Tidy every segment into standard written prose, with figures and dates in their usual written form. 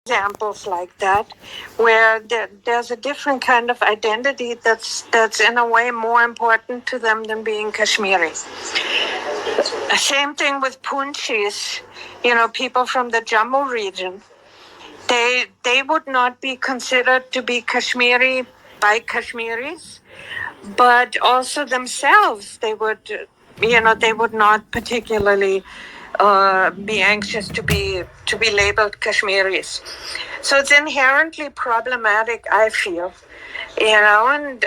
examples like that, where there's a different kind of identity that's in a way more important to them than being Kashmiri. Same thing with Punchis, people from the Jammu region. They would not be considered to be Kashmiri by Kashmiris, but also themselves they would not particularly be anxious to be labeled Kashmiris. So it's inherently problematic, I feel. And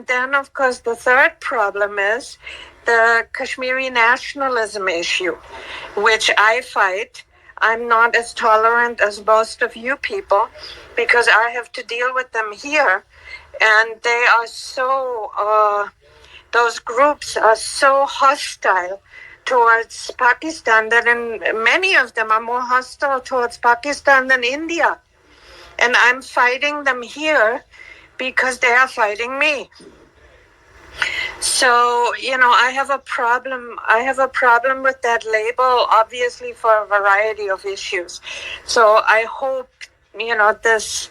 then of course the third problem is the Kashmiri nationalism issue, which I fight. I'm not as tolerant as most of you people because I have to deal with them here, and they are so. Those groups are so hostile towards Pakistan that many of them are more hostile towards Pakistan than India. And I'm fighting them here because they are fighting me. So, I have a problem. I have a problem with that label, obviously, for a variety of issues. So I hope, this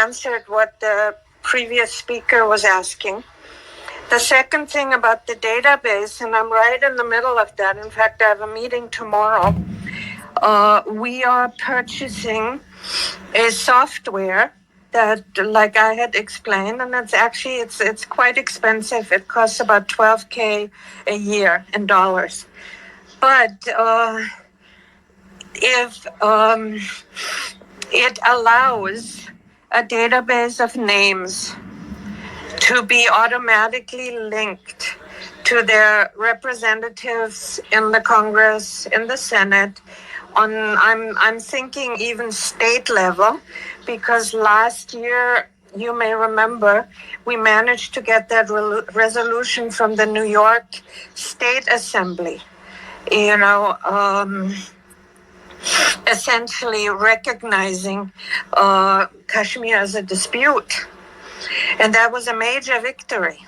answered what the previous speaker was asking. The second thing about the database, and I'm right in the middle of that. In fact, I have a meeting tomorrow. We are purchasing a software that, like I had explained, and it's quite expensive. It costs about $12,000 a year in dollars. But if it allows a database of names to be automatically linked to their representatives in the Congress, in the Senate, I'm thinking even state level, because last year, you may remember, we managed to get that resolution from the New York State Assembly, essentially recognizing Kashmir as a dispute. And that was a major victory.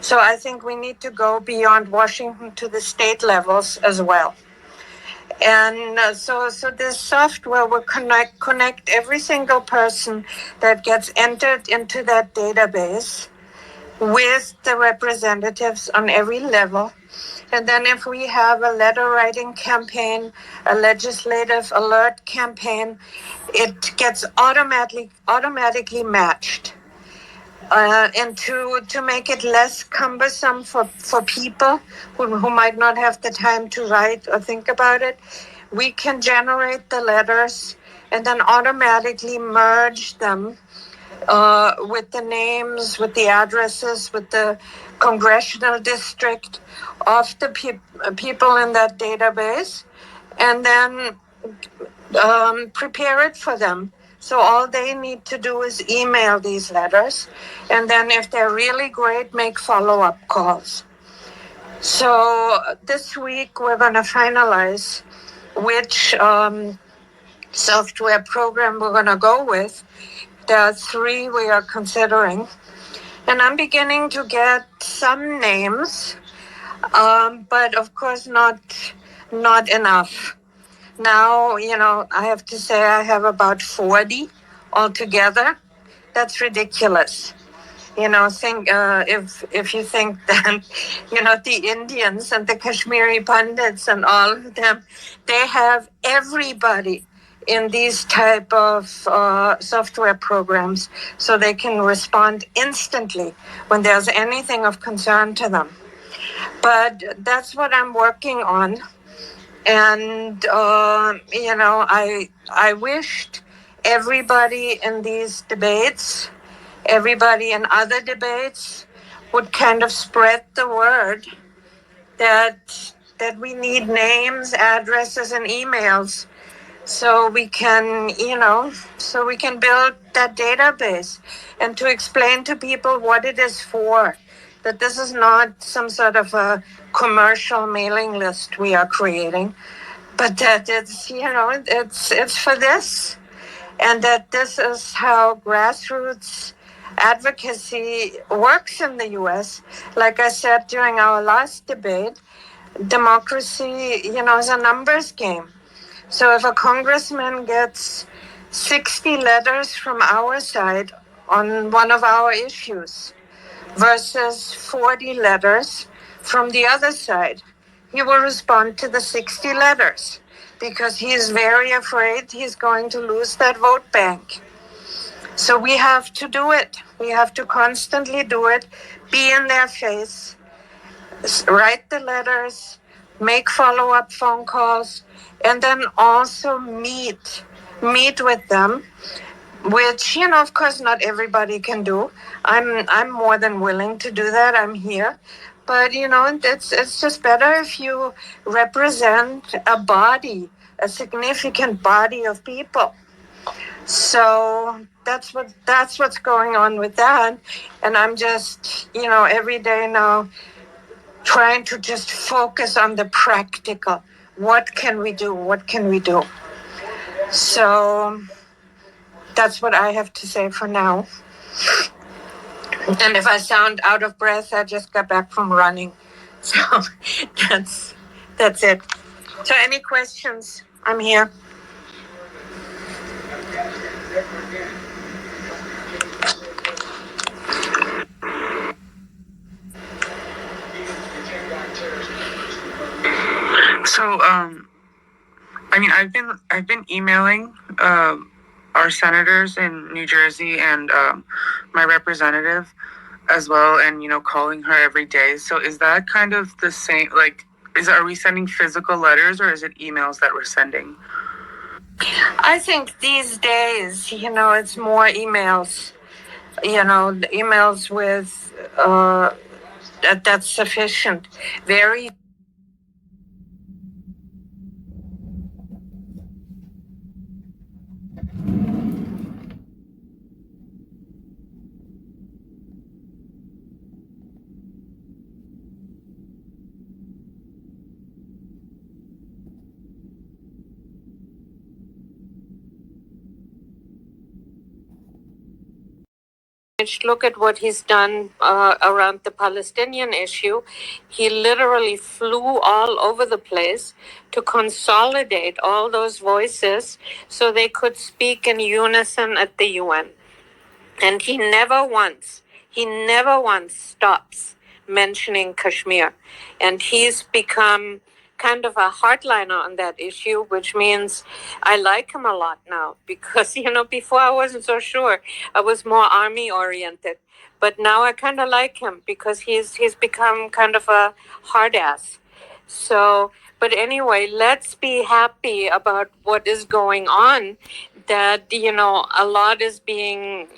So I think we need to go beyond Washington to the state levels as well. And so this software will connect every single person that gets entered into that database with the representatives on every level. And then if we have a letter writing campaign, a legislative alert campaign, it gets automatically matched. And to make it less cumbersome for people who might not have the time to write or think about it, we can generate the letters and then automatically merge them with the names, with the addresses, with the congressional district of the people in that database, and then prepare it for them. So all they need to do is email these letters, and then if they're really great, make follow-up calls. So this week we're going to finalize which software program we're going to go with. There are 3 we are considering, and I'm beginning to get some names, but of course not enough. Now, I have to say I have about 40 altogether. That's ridiculous. Think if you think that, the Indians and the Kashmiri Pandits and all of them, they have everybody in these type of software programs so they can respond instantly when there's anything of concern to them. But that's what I'm working on. And, I wished everybody in these debates, everybody in other debates would kind of spread the word that we need names, addresses, and emails so we can build that database, and to explain to people what it is for, that this is not some sort of a commercial mailing list we are creating, but that it's for this, and that this is how grassroots advocacy works in the U.S. Like I said during our last debate, democracy, is a numbers game. So if a congressman gets 60 letters from our side on one of our issues versus 40 letters from the other side, he will respond to the 60 letters because he is very afraid he's going to lose that vote bank. So we have to do it. We have to constantly do it, be in their face, write the letters, make follow-up phone calls, and then also meet with them, which, of course not everybody can do. I'm more than willing to do that. I'm here. But, it's just better if you represent a body, a significant body of people. So that's what's going on with that. And I'm just, every day now trying to just focus on the practical. What can we do? What can we do? So that's what I have to say for now. And if I sound out of breath, I just got back from running. So that's it. So any questions? I'm here. So, I've been emailing our senators in New Jersey and my representative as well, and calling her every day. So, is that kind of the same? Like, are we sending physical letters or is it emails that we're sending? I think these days, it's more emails. The emails with that's sufficient. Very. Look at what he's done around the Palestinian issue. He literally flew all over the place to consolidate all those voices so they could speak in unison at the UN. And he never once stops mentioning Kashmir. And he's become kind of a hardliner on that issue, which means I like him a lot now because, before I wasn't so sure. I was more army oriented. But now I kind of like him because he's become kind of a hard ass. So, but anyway, let's be happy about what is going on. That a lot is being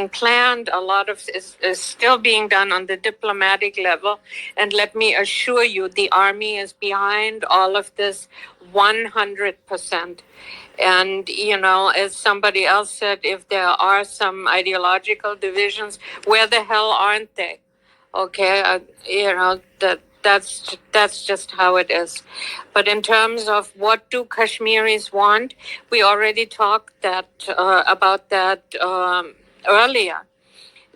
planned. A lot of is still being done on the diplomatic level. And let me assure you, the army is behind all of this 100%. And, as somebody else said, if there are some ideological divisions, where the hell aren't they? Okay, that's just how it is. But in terms of what do Kashmiris want, we already talked about that earlier.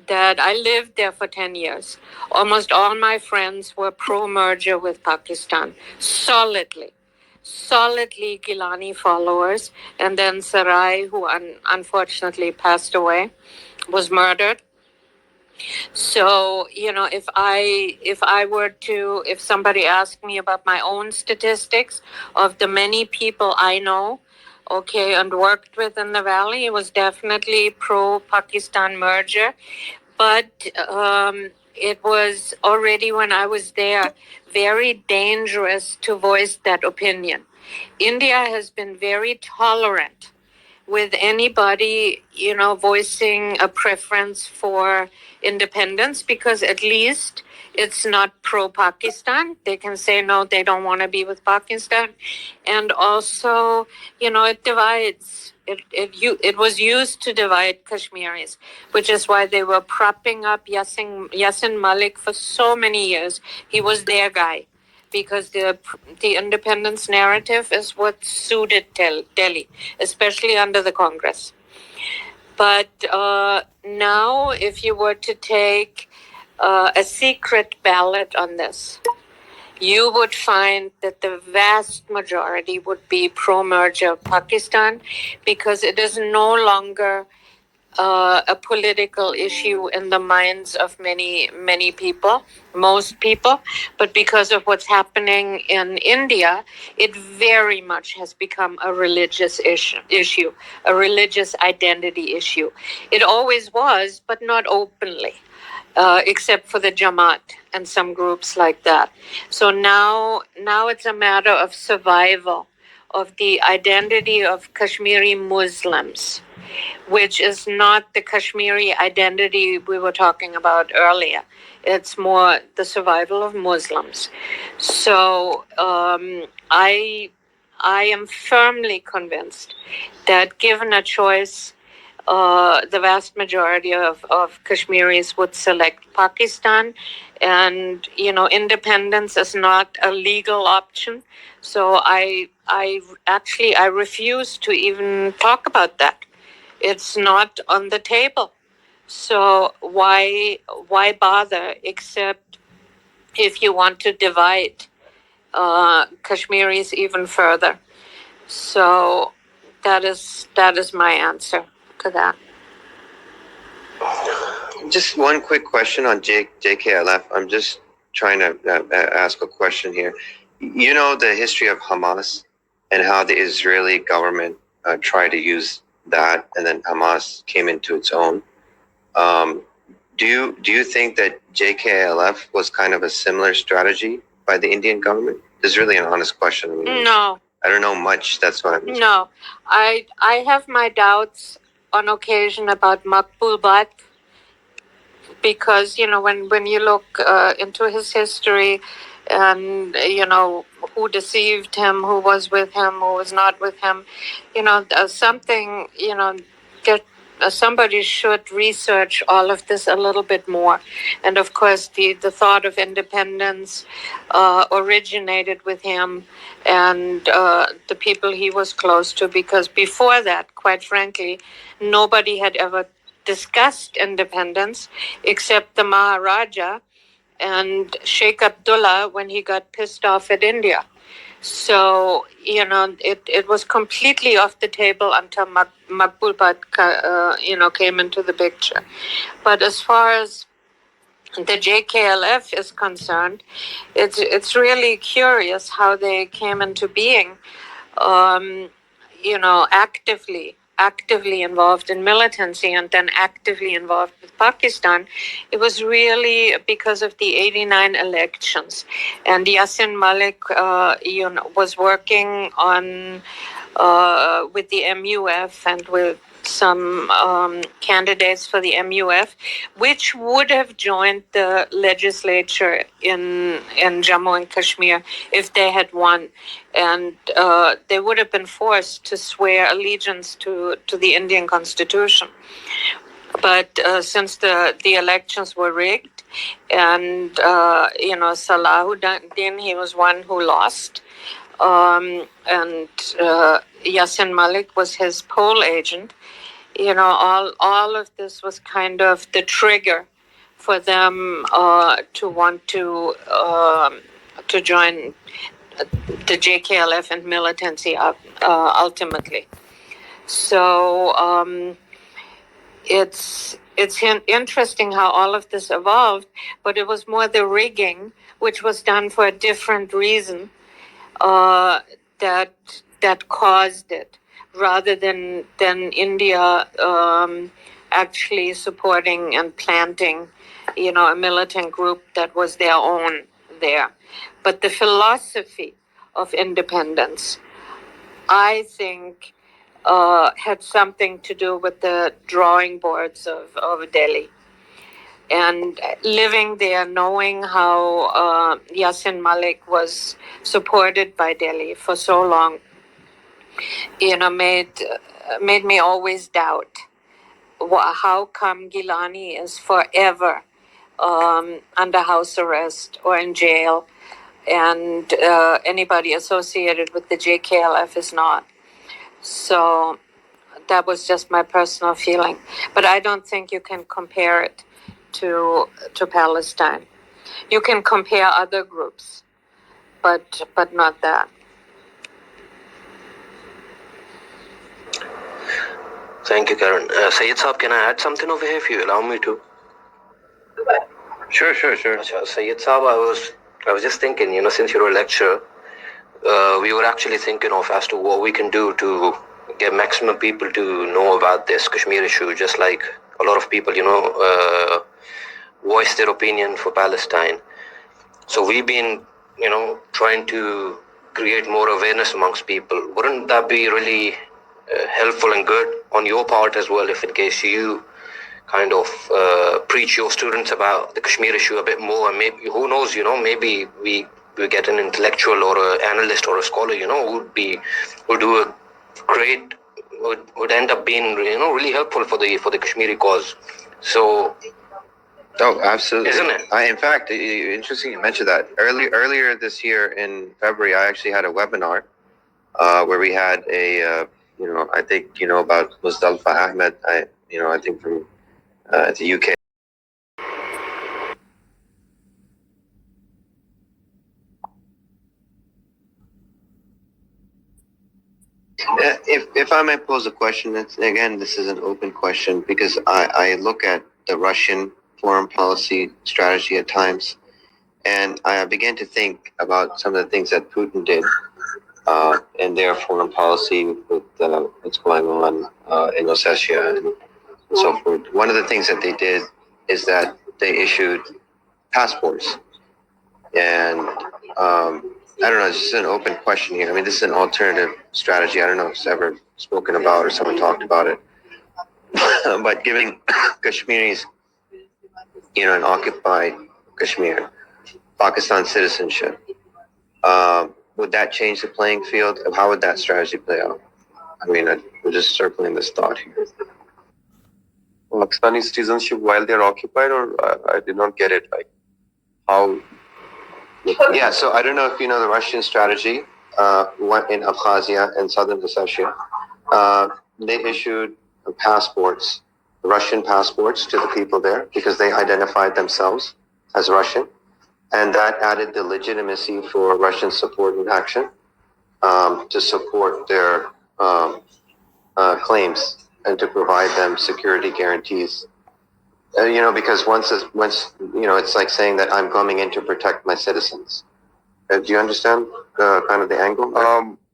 That I lived there for 10 years. Almost all my friends were pro-merger with Pakistan, solidly Gilani followers. And then Sarai, who unfortunately passed away, was murdered. So, if somebody asked me about my own statistics of the many people I know, and worked with in the Valley, it was definitely pro-Pakistan merger. But it was already when I was there very dangerous to voice that opinion. India has been very tolerant with anybody, voicing a preference for independence because at least it's not pro-Pakistan. They can say, no, they don't want to be with Pakistan. And also, it divides. It was used to divide Kashmiris, which is why they were propping up Yasin Malik for so many years. He was their guy because the independence narrative is what suited Delhi, especially under the Congress. But now, if you were to take a secret ballot on this, you would find that the vast majority would be pro-merger Pakistan, because it is no longer a political issue in the minds of many people, most people, but because of what's happening in India, it very much has become a religious issue, a religious identity issue. It always was, but not openly. Except for the Jamaat and some groups like that. So now it's a matter of survival of the identity of Kashmiri Muslims, which is not the Kashmiri identity we were talking about earlier. It's more the survival of Muslims. So I am firmly convinced that given a choice, the vast majority of Kashmiris would select Pakistan, and independence is not a legal option. So I refuse to even talk about that. It's not on the table. So why bother, except if you want to divide Kashmiris even further. So that is my answer to that. Just one quick question on JKLF. I'm just trying to ask a question here. You know the history of Hamas and how the Israeli government tried to use that, and then Hamas came into its own. Do you think that JKLF was kind of a similar strategy by the Indian government? This is really an honest question. I mean, no, I don't know much. That's what I'm. No, I have my doubts on occasion about Makbul Bhat, because when you look into his history, and who deceived him, who was with him, who was not with him, something get somebody should research all of this a little bit more. And of course the thought of independence originated with him and the people he was close to, because before that, quite frankly, nobody had ever discussed independence except the Maharaja and Sheikh Abdullah when he got pissed off at India. So, it was completely off the table until Makbul Bhat, came into the picture. But as far as the JKLF is concerned, it's really curious how they came into being, actively involved in militancy and then actively involved with Pakistan. It was really because of the 89 elections. And Yasin Malik, was working on with the MUF and with some candidates for the MUF, which would have joined the legislature in Jammu and Kashmir if they had won. And they would have been forced to swear allegiance to the Indian Constitution. But since the elections were rigged, and Salahuddin, he was one who lost, and Yasin Malik was his poll agent. All of this was kind of the trigger for them to want to join the JKLF and militancy ultimately. So it's interesting how all of this evolved, but it was more the rigging, which was done for a different reason, that caused it, rather than India actually supporting and planting, a militant group that was their own there. But the philosophy of independence, I think, had something to do with the drawing boards of Delhi. And living there, knowing how Yasin Malik was supported by Delhi for so long, made me always doubt how come Gilani is forever under house arrest or in jail, and anybody associated with the JKLF is not. So that was just my personal feeling. But I don't think you can compare it to Palestine. You can compare other groups, but not that. Thank you, Carin. Sayed Saab, can I add something over here if you allow me to? Sure. Sayed Saab, I was just thinking, since you're a lecturer, we were actually thinking of as to what we can do to get maximum people to know about this Kashmir issue, just like a lot of people, voice their opinion for Palestine. So we've been, trying to create more awareness amongst people. Wouldn't that be really helpful and good on your part as well, if in case you kind of preach your students about the Kashmir issue a bit more, and maybe, who knows, maybe we get an intellectual or an analyst or a scholar, would do a great, would end up being, really helpful for the Kashmiri cause. So. Oh, absolutely. Isn't it? In fact, interesting you mentioned that. Earlier this year in February, I actually had a webinar where we had a, I think you know about Muzdalfa Ahmed. I think from the UK. If I may pose a question, this is an open question because I look at the Russian foreign policy strategy at times, and I began to think about some of the things that Putin did in their foreign policy with what's going on in Ossetia and so forth. One of the things that they did is that they issued passports, and I don't know, it's just an open question here. I mean, this is an alternative strategy. I don't know if it's ever spoken about or someone talked about it. But giving Kashmiris, in occupied Kashmir, Pakistan citizenship, would that change the playing field? How would that strategy play out? I mean, we're just circling this thought here. Pakistani citizenship while they're occupied, or I did not get it. Like, how? Yeah, so I don't know if you know the Russian strategy in Abkhazia and Southern Ossetia. They issued passports, Russian passports, to the people there because they identified themselves as Russian. And that added the legitimacy for Russian support and action to support their claims and to provide them security guarantees. Because once it's like saying that I'm coming in to protect my citizens. Do you understand kind of the angle?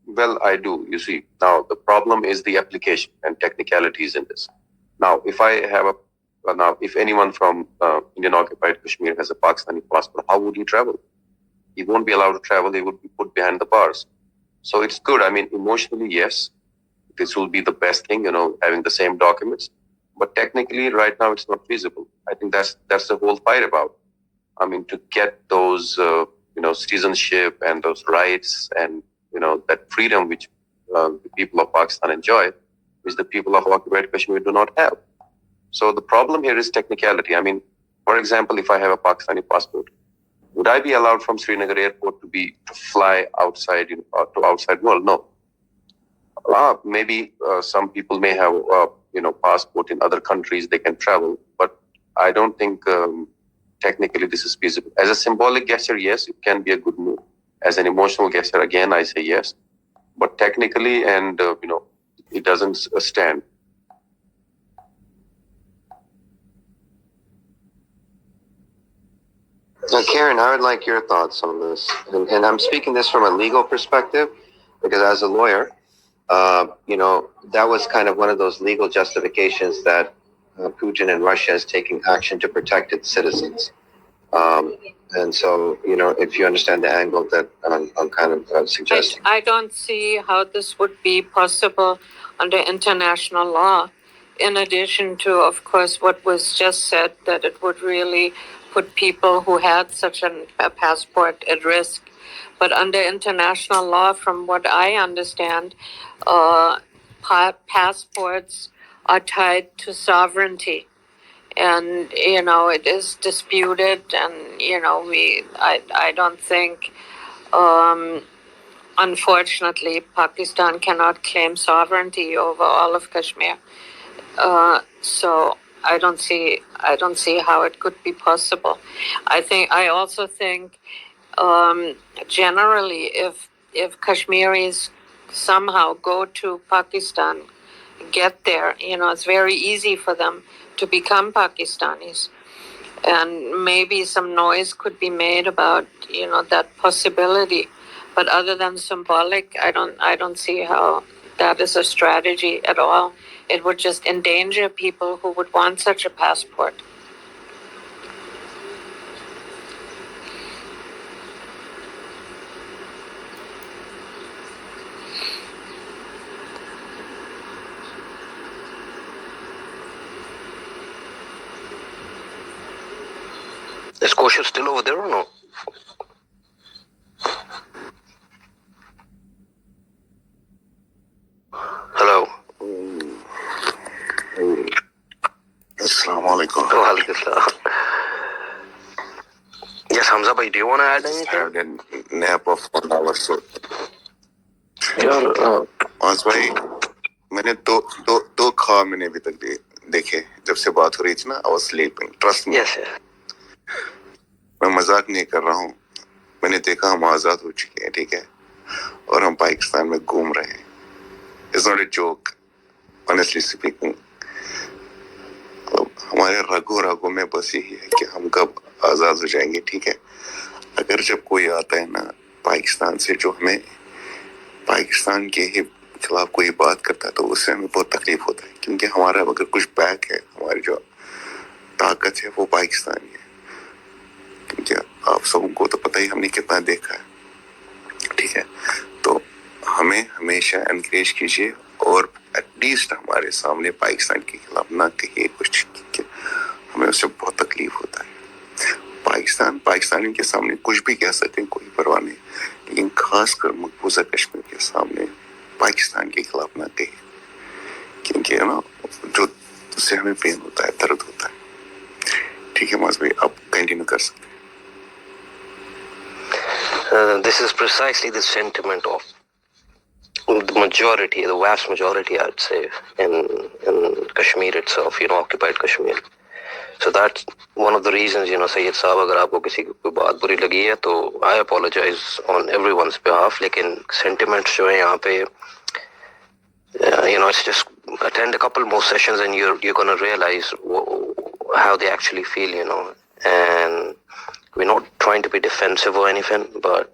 Well, I do. You see, now the problem is the application and technicalities in this. Now, if anyone from Indian occupied Kashmir has a Pakistani passport, how would he travel? He won't be allowed to travel. He would be put behind the bars. So it's good. I mean, emotionally, yes, this will be the best thing, having the same documents. But technically, right now, it's not feasible. I think that's the whole fight about. I mean, to get those, citizenship and those rights and, that freedom which the people of Pakistan enjoy, which the people of occupied Kashmir do not have. So the problem here is technicality. I mean, for example, if I have a Pakistani passport, would I be allowed from Srinagar airport to fly outside, to outside world? No. Maybe some people may have, passport in other countries, they can travel, but I don't think technically this is feasible. As a symbolic gesture, yes, it can be a good move. As an emotional gesture, again, I say yes, but technically and, it doesn't stand. Now, Carin, I would like your thoughts on this. And I'm speaking this from a legal perspective, because as a lawyer, that was kind of one of those legal justifications that Putin and Russia is taking action to protect its citizens. And so, if you understand the angle that I'm kind of suggesting. I don't see how this would be possible under international law. In addition to, of course, what was just said, that it would really put people who had such a passport at risk. But under international law, from what I understand, passports are tied to sovereignty. And, it is disputed, and, I don't think, unfortunately, Pakistan cannot claim sovereignty over all of Kashmir. So I don't see how it could be possible. I also think generally, if Kashmiris somehow go to Pakistan, get there, it's very easy for them to become Pakistanis. And maybe some noise could be made about, that possibility. But other than symbolic, I don't see how that is a strategy at all. It would just endanger people who would want such a passport. Is Kosher still over there or no? Hello. Assalamu alaikum. Walaikum assalam. Yes, Hamza bhai, do you want to add anything? Had a nap of 1 hour so. यार आज भाई मैंने दो ख्वाब मैंने अभी तक देखे जब से बात हो रही थी ना. I was sleeping. Trust me. Yes, sir. मैं मजाक नहीं कर रहा हूँ. मैंने देखा हम आजाद हो चुके हैं, ठीक है, और हम पाकिस्तान में घूम रहे हैं. It's not a joke, honestly speaking. हमारे रगों में बस यही है कि हम कब आजाद हो जाएंगे, ठीक है. अगर जब कोई आता है ना पाकिस्तान से जो हमें पाकिस्तान के ही खिलाफ कोई बात करता है तो उससे हमें बहुत तकलीफ होता है, क्योंकि हमारा अगर कुछ बैक है, हमारी जो ताकत है वो पाकिस्तानी है. क्योंकि आप सबको तो पता ही हमने कितना देखा है, ठीक है. तो हमें हमेशा एनकरेज कीजिए और एटलीस्ट हमारे सामने पाकिस्तान के खिलाफ ना कहिए कुछ, हमें उससे बहुत तकलीफ होता है. पाकिस्तानी के सामने कुछ भी कह सकते हैं, कोई परवाह नहीं, लेकिन खासकर मकबूजा कश्मीर के सामने पाकिस्तान के खिलाफ ना कहिए, क्योंकि ना जो उससे हमें पेन होता है, दर्द होता है. ठीक है माज भाई, आप कंटिन्यू कर सकते हैं. This is precisely the sentiment of the majority, the vast majority, I'd say, in Kashmir itself, occupied Kashmir. So that's one of the reasons, Sayyid Saab, agar aapko kisi ki koi baat buri lagi hai, to I apologize on everyone's behalf. Lekin sentiments jo hai yahan pe, it's just attend a couple more sessions and you're going to realize how they actually feel, and we're not trying to be defensive or anything, but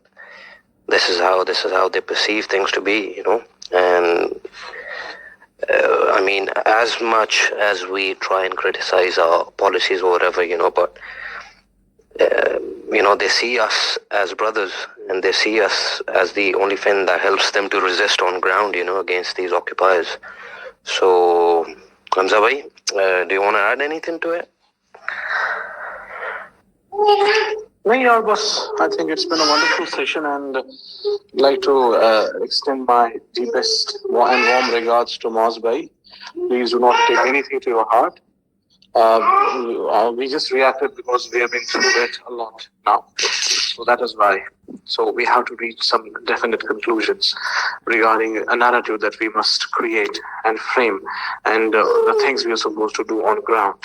this is how they perceive things to be, and I mean, as much as we try and criticize our policies or whatever, but they see us as brothers, and they see us as the only thing that helps them to resist on ground, against these occupiers. So, Hamza bhai, do you want to add anything to it? नहीं यार बस I think it's been a wonderful session, and I'd like to extend my deepest and warm regards to Moz bhai. Please do not take anything to your heart. We just reacted because we have been through it a lot now, so that is why. So we have to reach some definite conclusions regarding a narrative that we must create and frame, and the things we are supposed to do on ground.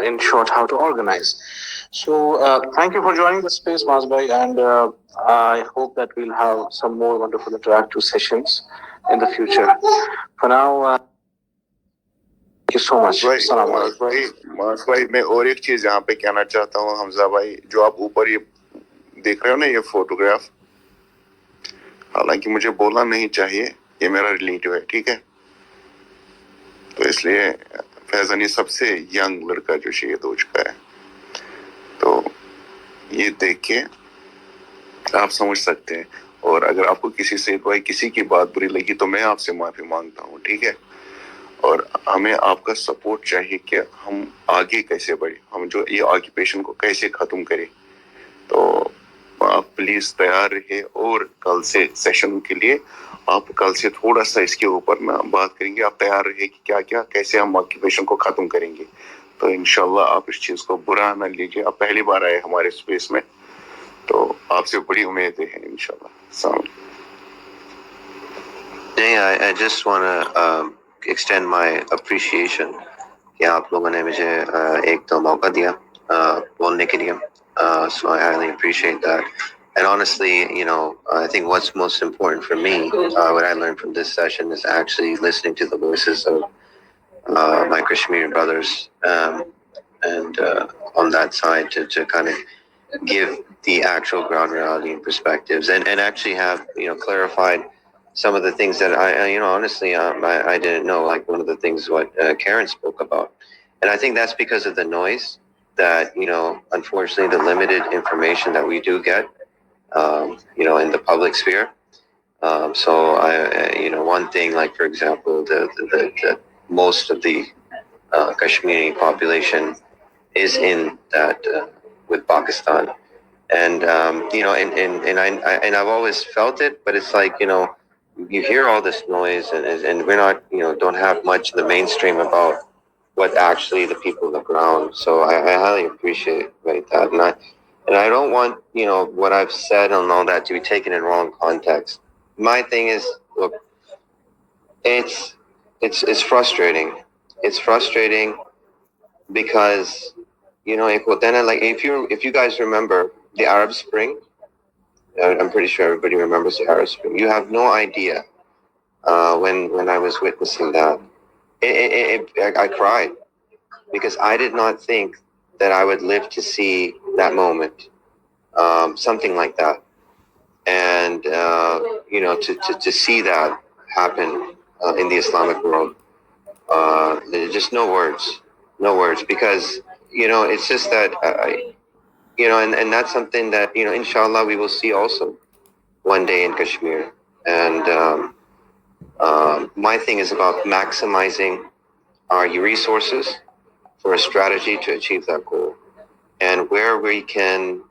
In short, how to organize. So thank you for joining the space, Mazbhai, and I hope that we'll have some more wonderful interactive sessions in the future. For now, thank you so much. मास भाई मैं और एक चीज यहाँ पे कहना चाहता हूँ, हमजा भाई, जो आप ऊपर ये देख रहे हो ना ये फोटोग्राफ, हालांकि मुझे बोलना नहीं चाहिए, ये मेरा रिलेटिव है, ठीक है, तो इसलिए फैजन ये सबसे यंग लड़का जो शहीद हो चुका है, तो ये देख के आप समझ सकते हैं. और अगर आपको किसी से भाई किसी की बात बुरी लगी तो मैं आपसे माफी मांगता हूँ, ठीक है, और हमें आपका सपोर्ट चाहिए कि हम आगे कैसे बढ़े, हम जो ये ऑक्यूपेशन को कैसे खत्म करें. तो आप प्लीज तैयार रहिए, और कल से सेशन के लिए आप कल से थोड़ा सा इसके ऊपर ना बात करेंगे. आप तैयार रहिए कि क्या क्या कैसे हम ऑक्यूपेशन को खत्म करेंगे. तो इंशाल्लाह आप इस चीज को बुरा ना लीजिए, आप पहली बार आए हमारे स्पेस में, तो आपसे बड़ी उम्मीदें हैं इंशाल्लाह. I just want to extend my appreciation कि आप लोगों ने मुझे एक तो मौका दिया बोलने के लिए, so I highly appreciate that. And honestly, I think what's most important for me, what I learned from this session, is actually listening to the voices of my Kashmiri brothers, and on that side to kind of give the actual ground reality and perspectives, and actually have clarified some of the things that I honestly I didn't know, like one of the things what Carin spoke about. And I think that's because of the noise that unfortunately the limited information that we do get in the public sphere. So one thing, like for example, the most of the Kashmiri population is in that with Pakistan, and and I've always felt it, but it's like you hear all this noise, and we're not don't have much in the mainstream about what actually the people on the ground. So I highly appreciate that, and I don't want what I've said and all that to be taken in wrong context. My thing is, look, it's frustrating. It's frustrating because like if you guys remember the Arab Spring, I'm pretty sure everybody remembers the Arab Spring. You have no idea when I was witnessing that. I cried because I did not think that I would live to see that moment, something like that, and to see that happen in the Islamic world. There's just no words, because it's just that and that's something that inshallah we will see also one day in Kashmir. And my thing is about maximizing our resources for a strategy to achieve that goal, and where we can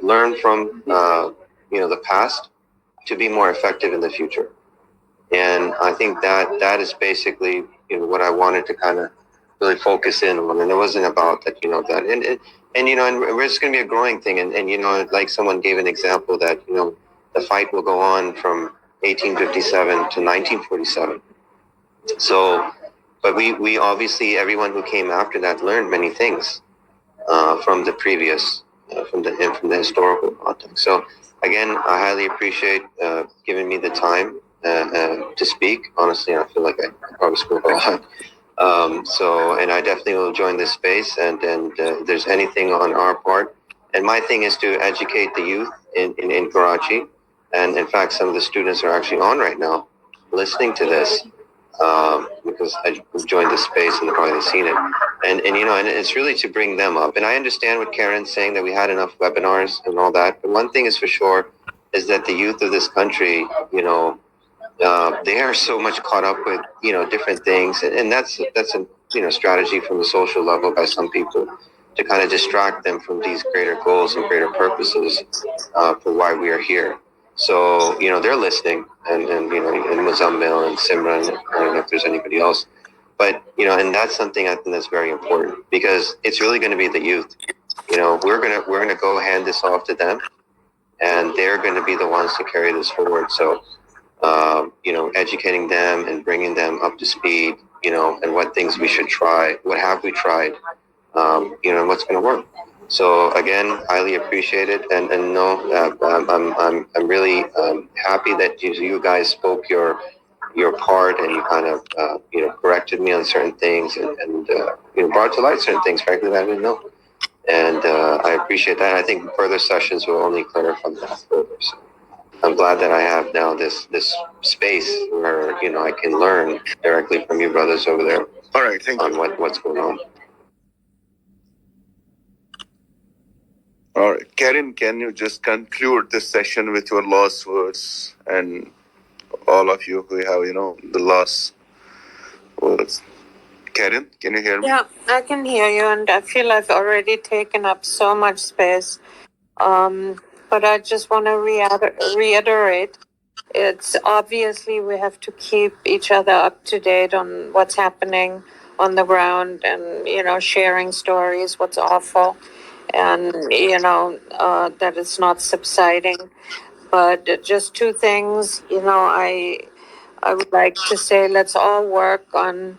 learn from the past to be more effective in the future. And I think that is basically what I wanted to kind of really focus in on. And it wasn't about that, that. And it's going to be a growing thing. And like someone gave an example that, the fight will go on from 1857 to 1947. So, but we obviously, everyone who came after that learned many things from the previous, from the historical context. So again, I highly appreciate giving me the time to speak. Honestly, I feel like I probably spoke a lot. And I definitely will join this space, and if there's anything on our part. And my thing is to educate the youth in Karachi. And in fact, some of the students are actually on right now listening to this, because I joined the space and they've probably seen it. And it's really to bring them up. And I understand what Carin's saying, that we had enough webinars and all that. But one thing is for sure is that the youth of this country, they are so much caught up with different things, and that's a strategy from the social level by some people to kind of distract them from these greater goals and greater purposes for why we are here. So they're listening, and Muzammil and Simran, I don't know if there's anybody else, but and that's something I think that's very important, because it's really going to be the youth. We're gonna go hand this off to them, and they're going to be the ones to carry this forward. So educating them and bringing them up to speed, and what things we should try, what have we tried, and what's going to work. So again, highly appreciate it, and no, I'm really happy that you guys spoke your part, and you kind of corrected me on certain things, and brought to light certain things, frankly, that I didn't know. And I appreciate that. I think further sessions will only clarify that further. So I'm glad that I have now this space where I can learn directly from you brothers over there. All right, thank you. On what's going on. All right, Carin, can you just conclude this session with your last words, and all of you who have the last words? Carin, can you hear me? Yeah, I can hear you, and I feel I've already taken up so much space. But I just want to reiterate, it's obviously we have to keep each other up to date on what's happening on the ground, and sharing stories, what's awful, and that it's not subsiding. But just two things, I would like to say, let's all work on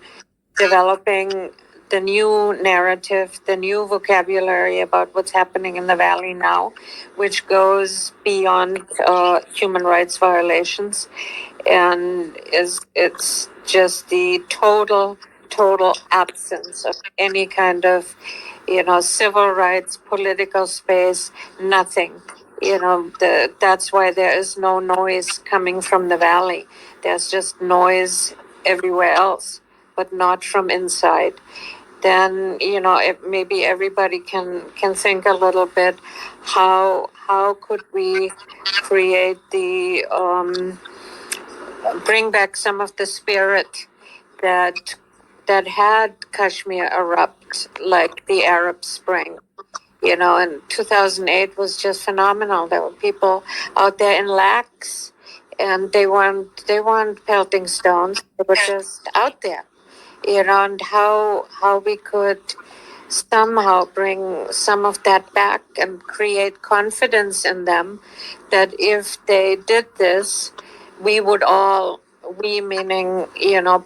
developing the new narrative, the new vocabulary about what's happening in the valley now, which goes beyond human rights violations, and it's just the total absence of any kind of, civil rights, political space, nothing. That's why there is no noise coming from the valley. There's just noise everywhere else, but not from inside. Then maybe everybody can think a little bit, how could we create the bring back some of the spirit that had Kashmir erupt like the Arab Spring. And 2008 was just phenomenal. There were people out there in lakhs, and they weren't pelting stones. They were just out there. And how we could somehow bring some of that back and create confidence in them that if they did this, we would all, we meaning,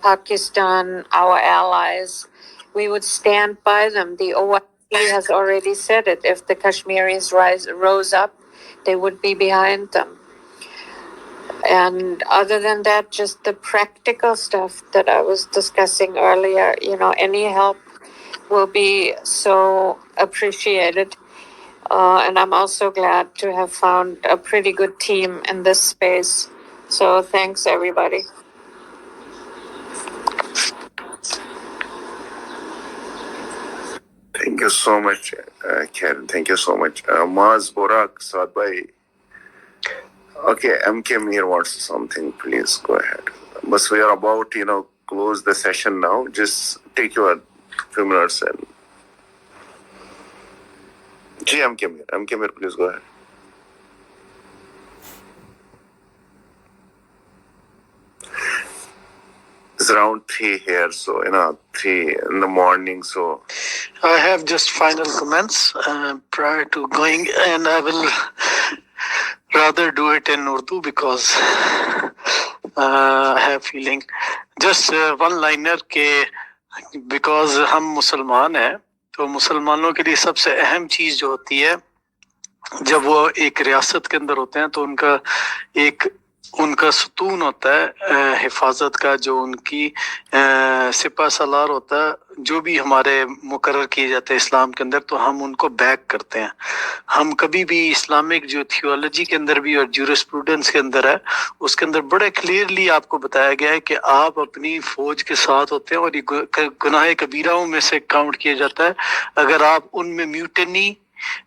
Pakistan, our allies, we would stand by them. The OIC has already said it. If the Kashmiris rose up, they would be behind them. And other than that, just the practical stuff that I was discussing earlier, any help will be so appreciated. And I'm also glad to have found a pretty good team in this space. So thanks, everybody. Thank you so much, Carin. Thank you so much. Maz, Borak, Saad Bhai. Okay, MK Mir wants something. Please go ahead. But we are about, close the session now. Just take your few minutes and... Ji, MK Mir, please go ahead. It's around 3 here, so 3 in the morning. So I have just final comments prior to going, and I will rather do it in Urdu because I have feeling. Just one-liner के because हम मुसलमान हैं, तो मुसलमानों के लिए सबसे अहम चीज जो होती है, जब वो एक रियासत के अंदर होते हैं तो उनका सुतून होता है हिफाजत का, जो उनकी सिपा सलार होता है, जो भी हमारे मुकर्रर किए जाते हैं इस्लाम के अंदर, तो हम उनको बैक करते हैं. हम कभी भी इस्लामिक जो थियोलॉजी के अंदर भी और ज्यूरिस्प्रूडेंस के अंदर है, उसके अंदर बड़े क्लियरली आपको बताया गया है कि आप अपनी फौज के साथ होते हैं और ये गुनाह कबीराओं में से काउंट किया जाता है अगर आप उनमें म्यूटनी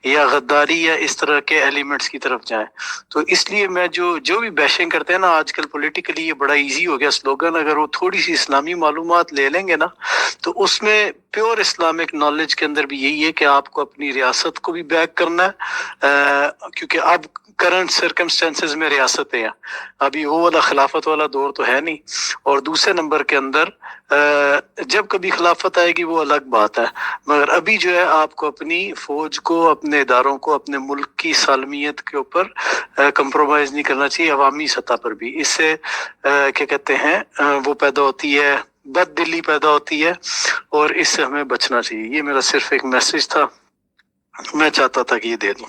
या गद्दारी या इस तरह के एलिमेंट्स की तरफ जाएं. तो इसलिए मैं जो भी बैशिंग करते हैं ना आजकल पॉलिटिकली, ये बड़ा इजी हो गया स्लोगन. अगर वो थोड़ी सी इस्लामी मालूमात ले लेंगे ना, तो उसमें प्योर इस्लामिक नॉलेज के अंदर भी यही है कि आपको अपनी रियासत को भी बैक करना है, क्योंकि अब करंट सर्कमस्टेंसेस में रियासतें हैं, अभी वो वाला खिलाफत वाला दौर तो है नहीं. और दूसरे नंबर के अंदर जब कभी खिलाफत आएगी वो अलग बात है, मगर अभी जो है आपको अपनी फौज को, अपने इदारों को, अपने मुल्क की सालमियत के ऊपर कंप्रोमाइज नहीं करना चाहिए अवामी सतह पर भी. इससे क्या कहते हैं वो पैदा होती है, बददिली पैदा होती है, और इससे हमें बचना चाहिए. ये मेरा सिर्फ एक मैसेज था, मैं चाहता था कि ये दे दूं.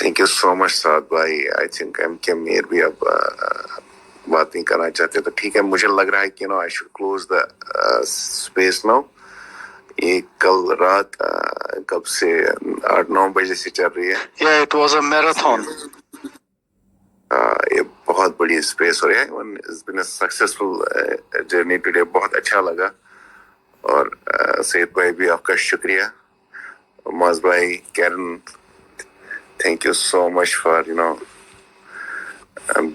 थैंक यू सो मच साद भाई. आई थिंक MK Mir भी अब बात नहीं करना चाहते, तो ठीक है. मुझे लग रहा है कि I should close the space now. ये कल रात कब से 8-9 बजे से चल रही है. It was a marathon. ये बहुत बड़ी स्पेस हो रही है. It's been a successful journey today. बहुत अच्छा लगा. और सैयद भाई भी आपका शुक्रिया. माज भाई, Karen, thank you so much for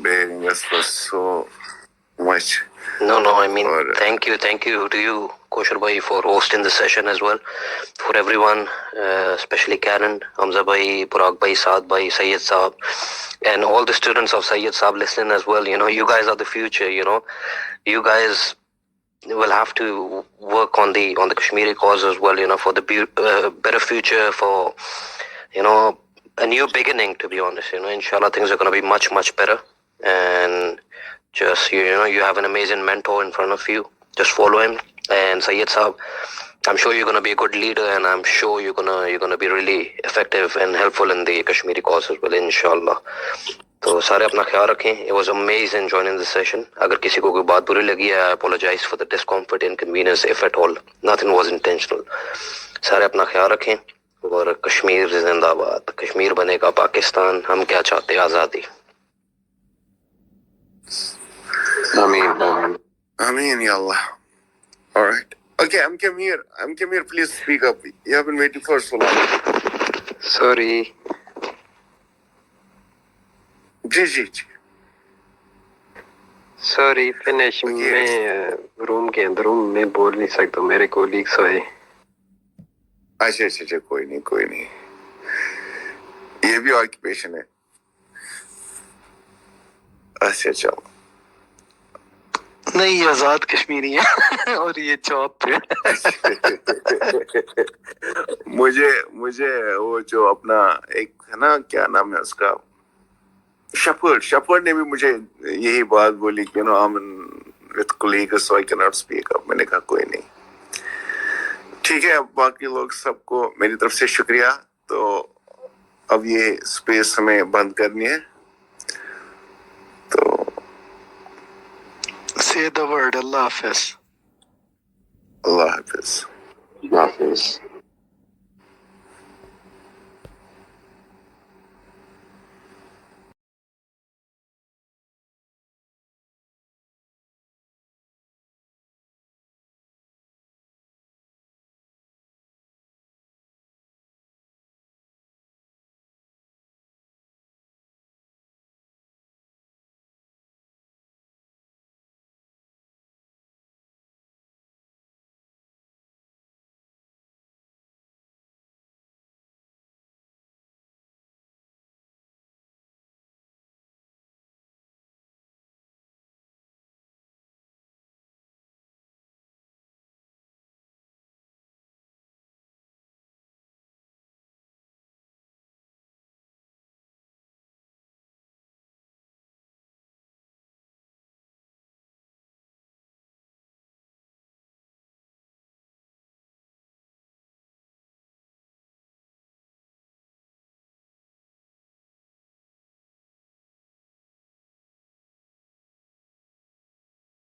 bearing us for so much. No, I mean, thank you to you, Koshar bhai, for hosting the session as well. For everyone, especially Carin, Hamza bhai, Parag bhai, Saad bhai, Sayyid Saab, and all the students of Sayyid Saab listening as well. You guys are the future. You guys will have to work on the Kashmiri cause as well. For the better future, for a new beginning, to be honest. Inshallah, things are going to be much, much better. And just, you have an amazing mentor in front of you. just follow him. And Sayyid Saab, I'm sure you're going to be a good leader, and I'm sure you're gonna be really effective and helpful in the Kashmiri cause as well, inshallah. تو سارے اپنا خیال رکھیں. It was amazing joining this session. اگر کسی کو کوئی بات بری لگی ہے, I apologize for the discomfort, inconvenience, if at all. Nothing was intentional. سارے اپنا خیال رکھیں, اور کشمیر زندہ باد. کشمیر بنے گا پاکستان. ہم کیا چاہتے ہیں؟ آزادی. آمین آمین یا اللہ. All right. Okay, I'm Kamir. Please speak up. You have been waiting for so long. Sorry. G. Sorry, finish. میں روم کے اندر ہوں, میں بول نہیں سکتا, میرے کولیگس ہوئے. اچھا کوئی نہیں. یہ بھی آکیپیشن ہے. اچھا چلو. نہیں, یہ آزاد کشمیری ہے اور یہ جاب پہ. مجھے وہ جو اپنا ایک ہے نا, کیا نام ہے اس کا, شپرڈ نے بھی مجھے یہی بات بولی کہ with colleagues so I cannot speak up. میں نے کہا کوئی نہیں, ٹھیک ہے. باقی لوگ سب کو میری طرف سے شکریہ. تو اب یہ اسپیس ہمیں بند کرنی ہے. تو say the word. اللہ حافظ. اللہ حافظ. اللہ حافظ.